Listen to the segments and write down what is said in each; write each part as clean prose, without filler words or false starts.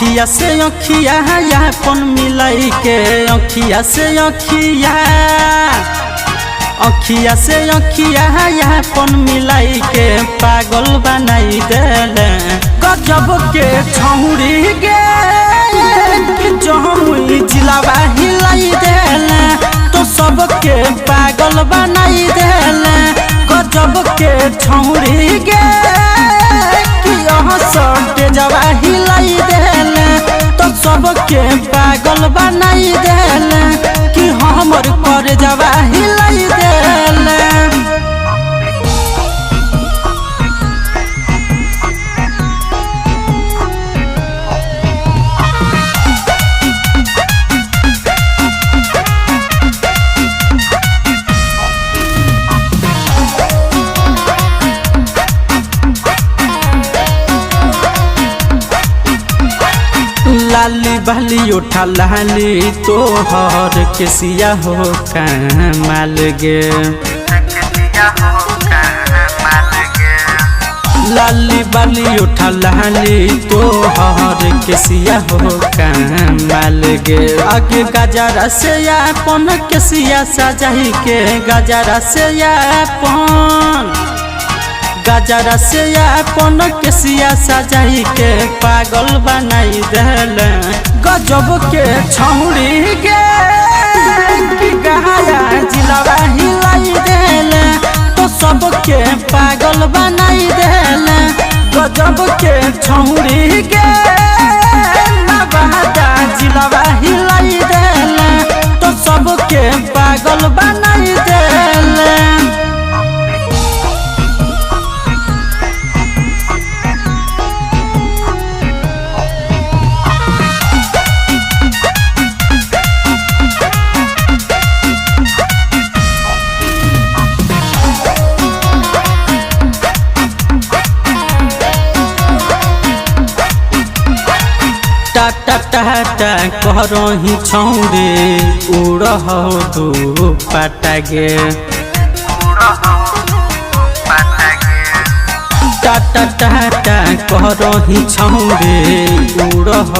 अखिया से अखिया यापन मिलाई के अखिया से अखिया यापन मिलाई के पागल बनाई देले गजब के छौरी गे जमुई जिलावा हिलाई देले तो सबके पागल बनाई देले गजब के छौरी गे सटे जवा हिलाई देले तो सबके पागल बनाई देले कि हमर कर जवा हिलाई देले। लाली बाली उठा लाली तोहर केसिया हो कमाल गे लाली बाली उठा लाली तोहर केसिया हो कमाल गे आगे गजरा से अपन केसिया सजाई के गजरा से अपन केसिया सजाई के पागल बनाई देले गजब के छौरी गे कि गहाया जिलावा हिलाई देले तो सबके पागल बनाई देले गजब के छौरी गे नवादा जिलावा हिलाई देले तो सबके पागल बनाई देले। टाटा टाटा करही छौरे उड़ह दू पाटा गे टाटा टाटा करही छौरे उड़ह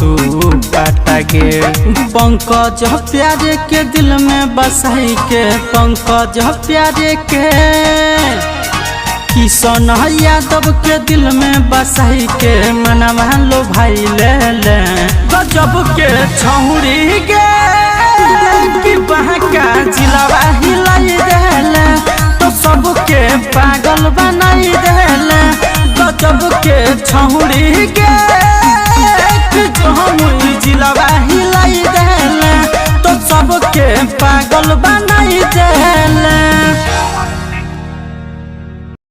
दू पाटा गे पंकज प्यारे के दिल में बसाई के पंकज प्यारे के किशन यादव के दिल में बसाई के मनवा लो भाई ले ले गजब के छौरी गे कि बहका जिलावा हिलाई देले तो सबके पागल बनाई देले गजब के छौरी गे कि जमुई जिलावा हिलाई देले तो सबके पागल बना